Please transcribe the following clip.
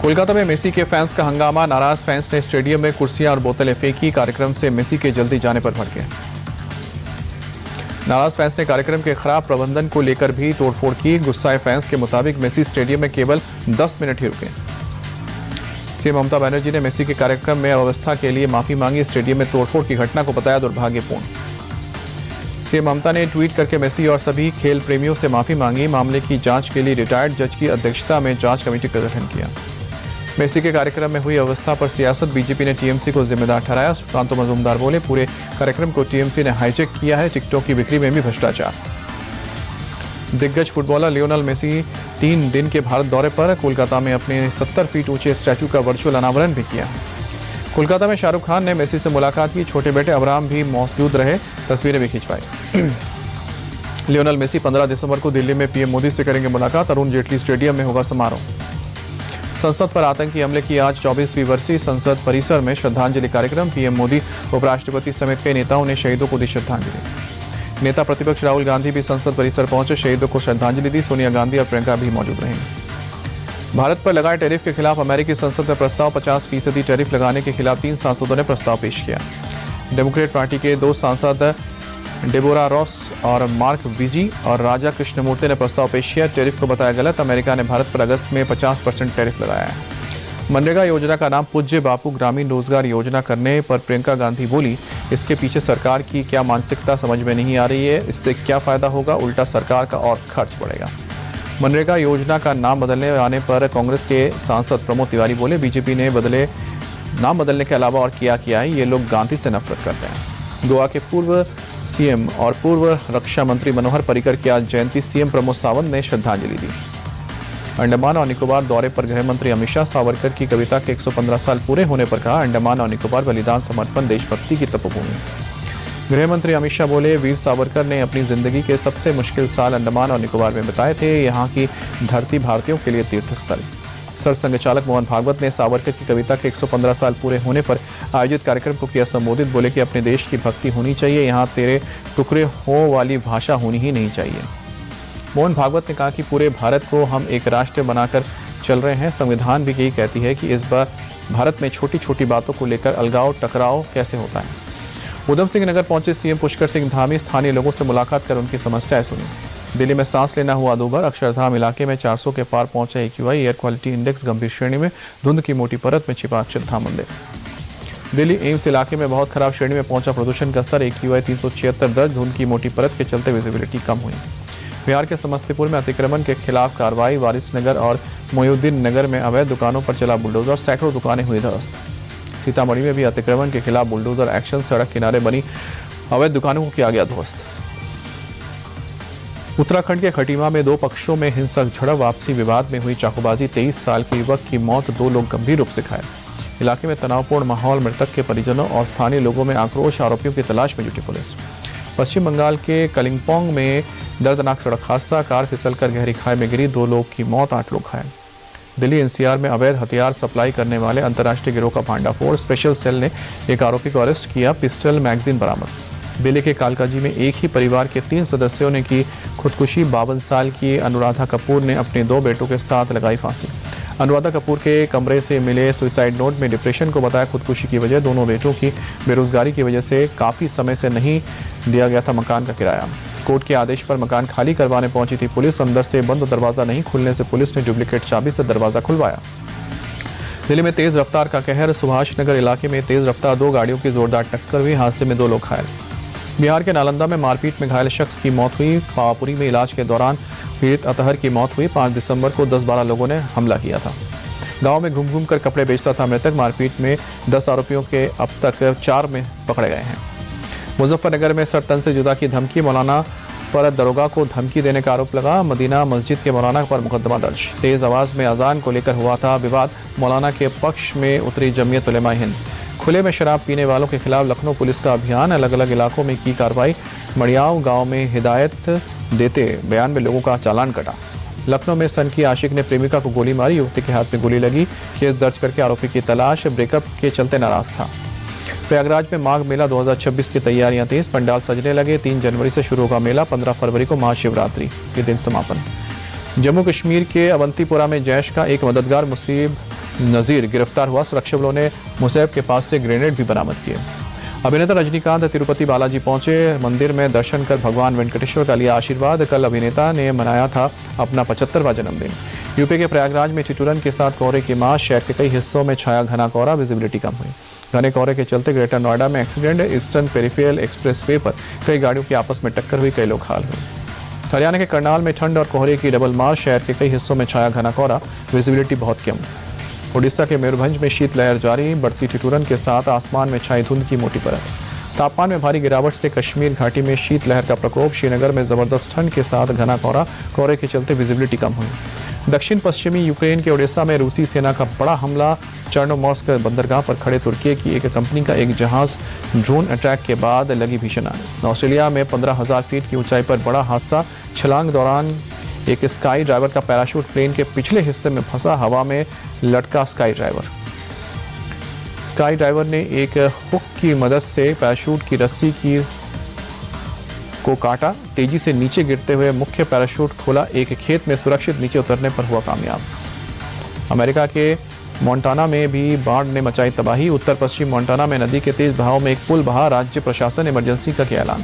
कोलकाता में मेसी के फैंस का हंगामा। नाराज फैंस ने स्टेडियम में कुर्सियां और बोतलें फेंकी। कार्यक्रम से मेसी के जल्दी जाने पर भड़के। नाराज फैंस ने कार्यक्रम के खराब प्रबंधन को लेकर भी तोड़फोड़ की। गुस्साए फैंस के मुताबिक मेसी स्टेडियम में केवल 10 मिनट ही रुके। सीएम ममता बनर्जी ने मेसी के कार्यक्रम में अव्यवस्था के लिए माफी मांगी। स्टेडियम में तोड़फोड़ की घटना को बताया दुर्भाग्यपूर्ण। सीएम ममता ने ट्वीट करके मेसी और सभी खेल प्रेमियों से माफी मांगी। मामले की जांच के लिए रिटायर्ड जज की अध्यक्षता में जांच कमेटी का गठन किया। मेसी के कार्यक्रम में हुई अवस्था पर सियासत, बीजेपी ने टीएमसी को जिम्मेदार ठहराया। सुकांतो मजूमदार बोले, पूरे कार्यक्रम को टीएमसी ने हाईजैक किया है। टिकटों की बिक्री में भी भ्रष्टाचार। दिग्गज फुटबॉलर लियोनेल मेसी 3 दिन के भारत दौरे पर। कोलकाता में अपने 70 फीट ऊंचे स्टैचू का वर्चुअल अनावरण भी किया। कोलकाता में शाहरुख खान ने मेसी से मुलाकात की। छोटे बेटे अब्राहम भी मौजूद रहे, तस्वीरें भी खिंचवाई। लियोनेल मेसी 15 दिसंबर को दिल्ली में पीएम मोदी से करेंगे मुलाकात। अरुण जेटली स्टेडियम में होगा समारोह। संसद पर आतंकी हमले की आज 24वीं बरसी। संसद परिसर में श्रद्धांजलि कार्यक्रम। पीएम मोदी, उपराष्ट्रपति समेत कई नेताओं ने शहीदों को दी श्रद्धांजलि। नेता प्रतिपक्ष राहुल गांधी भी संसद परिसर पहुंचे, शहीदों को श्रद्धांजलि दी। सोनिया गांधी और प्रियंका भी मौजूद रहेंगी। भारत पर लगाए टैरिफ के खिलाफ अमेरिकी संसद में प्रस्ताव। 50% टैरिफ लगाने के खिलाफ 3 सांसदों ने प्रस्ताव पेश किया। डेमोक्रेट पार्टी के 2 सांसद डेबोरा रॉस और मार्क विजी और राजा कृष्णमूर्ति ने प्रस्ताव पेश किया। टैरिफ को बताया गलत। अमेरिका ने भारत पर अगस्त में 50% टैरिफ लगाया है। मनरेगा योजना का नाम पूज्य बापू ग्रामीण रोजगार योजना करने पर प्रियंका गांधी बोली, इसके पीछे सरकार की क्या मानसिकता समझ में नहीं आ रही है। इससे क्या फायदा होगा, उल्टा सरकार का और खर्च बढ़ेगा। मनरेगा योजना का नाम बदलने आने पर कांग्रेस के सांसद प्रमोद तिवारी बोले, बीजेपी ने नाम बदलने के अलावा और क्या किया है। ये लोग गांधी से नफरत करते हैं। गोवा के पूर्व सीएम और पूर्व रक्षा मंत्री मनोहर पर्रिकर की आज जयंती। सीएम प्रमोद सावंत ने श्रद्धांजलि दी। अंडमान और निकोबार दौरे पर गृह मंत्री अमित शाह सावरकर की कविता के 115 साल पूरे होने पर कहा, अंडमान और निकोबार बलिदान, समर्पण, देशभक्ति की तपोभूमि। गृह मंत्री अमित शाह बोले, वीर सावरकर ने अपनी जिंदगी के सबसे मुश्किल साल अंडमान और निकोबार में बिताए थे। यहाँ की धरती भारतीयों के लिए तीर्थस्थल। सरसंघ चालक मोहन भागवत ने सावरकर की कविता के 115 साल पूरे होने पर आयोजित कार्यक्रम को किया संबोधित। बोले कि अपने देश की भक्ति होनी चाहिए, यहाँ तेरे टुकड़े हो वाली भाषा होनी ही नहीं चाहिए। मोहन भागवत ने कहा कि पूरे भारत को हम एक राष्ट्र बनाकर चल रहे हैं। संविधान भी यही कहती है कि इस बार भारत में छोटी छोटी बातों को लेकर अलगाव टकराव कैसे होता है। उधम सिंह नगर पहुंचे सीएम पुष्कर सिंह धामी। स्थानीय लोगों से मुलाकात कर उनकी समस्याएं सुनी। दिल्ली में सांस लेना हुआ दूभर। अक्षरधाम इलाके में 400 के पार पहुंचा AQI। एयर क्वालिटी इंडेक्स गंभीर श्रेणी में। धुंध की मोटी परत में छिपा अक्षरधाम मंदिर। दिल्ली एम्स इलाके में बहुत खराब श्रेणी में पहुंचा प्रदूषण का स्तर। AQI 376 दर्ज। धुंध की मोटी परत के चलते विजिबिलिटी कम हुई। बिहार के समस्तीपुर में अतिक्रमण के खिलाफ कार्रवाई। वारिसनगर और मोयुद्दीन नगर में अवैध दुकानों पर चला बुलडोजर। सैकड़ों दुकानें हुई ध्वस्त। सीतामढ़ी में भी अतिक्रमण के खिलाफ बुलडोजर एक्शन। सड़क किनारे बनी अवैध दुकानों को किया गया ध्वस्त। उत्तराखंड के खटीमा में 2 पक्षों में हिंसक झड़प। आपसी विवाद में हुई चाकूबाजी। 23 साल के युवक की मौत, 2 लोग गंभीर रूप से घायल। इलाके में तनावपूर्ण माहौल। मृतक के परिजनों और स्थानीय लोगों में आक्रोश। आरोपियों की तलाश में जुटी पुलिस। पश्चिम बंगाल के कलिम्पोंग में दर्दनाक सड़क हादसा। कार फिसलकर गहरी खाई में गिरी। 2 लोग की मौत, 8 लोग घायल। दिल्ली NCR में अवैध हथियार सप्लाई करने वाले अंतर्राष्ट्रीय गिरोह का भांडाफोड़। स्पेशल सेल ने एक आरोपी को अरेस्ट किया। पिस्टल मैगजीन बरामद। दिल्ली के कालकाजी में एक ही परिवार के 3 सदस्यों ने की खुदकुशी। 52 साल की अनुराधा कपूर ने अपने 2 बेटों के साथ लगाई फांसी। अनुराधा कपूर के कमरे से मिले सुसाइड नोट में डिप्रेशन को बताया खुदकुशी की वजह। दोनों बेटों की बेरोजगारी की वजह से काफ़ी समय से नहीं दिया गया था मकान का किराया। कोर्ट के आदेश पर मकान खाली करवाने पहुंची थी पुलिस। अंदर से बंद दरवाजा नहीं खुलने से पुलिस ने डुप्लीकेट चाबी से दरवाजा खुलवाया। दिल्ली में तेज रफ्तार का कहर। सुभाष नगर इलाके में तेज रफ्तार 2 गाड़ियों की जोरदार टक्कर हुई। हादसे में 2 लोग घायल। बिहार के नालंदा में मारपीट में घायल शख्स की मौत हुई। पावापुरी में इलाज के दौरान पीड़ित अतहर की मौत हुई। 5 दिसंबर को 10-12 लोगों ने हमला किया था। गांव में घूम कर कपड़े बेचता था मृतक। मारपीट में 10 आरोपियों के अब तक 4 में पकड़े गए हैं। मुजफ्फरनगर में सर तन से जुदा की धमकी। मौलाना पर दरोगा को धमकी देने का आरोप लगा। मदीना मस्जिद के मौलाना पर मुकदमा दर्ज। तेज आवाज में अजान को लेकर हुआ था विवाद। मौलाना के पक्ष में उतरी जमीयत उलेमा हिंद। खुले में शराब पीने वालों के खिलाफ लखनऊ पुलिस का अभियान। अलग अलग इलाकों में की कार्रवाई। मड़ियाव गांव में हिदायत देते बयान में लोगों का चालान कटा। लखनऊ में सन की आशिक ने प्रेमिका को गोली मारी। युवती के हाथ में गोली लगी। केस दर्ज करके आरोपी की तलाश। ब्रेकअप के चलते नाराज था। प्रयागराज में माघ मेला 2026 की तैयारियां तेज। पंडाल सजने लगे। 3 जनवरी से शुरू होगा मेला। 15 फरवरी को महाशिवरात्रि के दिन समापन। जम्मू कश्मीर के अवंतीपुरा में जैश का एक मददगार नजीर गिरफ्तार हुआ। सुरक्षा बलों ने मुसैब के पास से ग्रेनेड भी बरामद किए। अभिनेता रजनीकांत तिरुपति बालाजी पहुंचे। मंदिर में दर्शन कर भगवान वेंकटेश्वर का लिया आशीर्वाद। कल अभिनेता ने मनाया था अपना 75वां जन्मदिन। यूपी के प्रयागराज में ठिठुरन के साथ कोहरे की मार। शहर के कई हिस्सों में छाया घना कोहरा, विजिबिलिटी कम हुई। घने कोहरे के चलते ग्रेटर नोएडा में एक्सीडेंट। ईस्टर्न पेरिफेरल एक्सप्रेसवे पर कई गाड़ियों की आपस में टक्कर हुई, कई लोग घायल हुए। हरियाणा के करनाल में ठंड और कोहरे की डबल मार। शहर के कई हिस्सों में छाया घना कोहरा, विजिबिलिटी बहुत कम। उड़ीसा के मयूरभंज में शीतलहर जारी। बढ़ती ठिठुरन के साथ आसमान में छाई धुंध की मोटी परत। तापमान में भारी गिरावट से कश्मीर घाटी में शीतलहर का प्रकोप। श्रीनगर में जबरदस्त ठंड के साथ घना कोहरा, कोहरे के चलते विजिबिलिटी कम हुई। दक्षिण पश्चिमी यूक्रेन के ओडेसा में रूसी सेना का बड़ा हमला। चर्नोमोर्स्क बंदरगाह पर खड़े तुर्की की एक कंपनी का एक जहाज ड्रोन अटैक के बाद लगी भीषण आग। ऑस्ट्रेलिया में 15,000 फीट की ऊंचाई पर बड़ा हादसा। छलांग दौरान एक स्काई ड्राइवर का पैराशूट प्लेन के पिछले हिस्से में फंसा। हवा में लटका स्काई ड्राइवर ने एक हुक की मदद से पैराशूट की रस्सी को काटा। तेजी से नीचे गिरते हुए मुख्य पैराशूट खोला। एक खेत में सुरक्षित नीचे उतरने पर हुआ कामयाब। अमेरिका के मोंटाना में भी बाढ़ ने मचाई तबाही। उत्तर पश्चिम मोंटाना में नदी के तेज बहाव में एक पुल बहा। राज्य प्रशासन ने इमरजेंसी का किया ऐलान।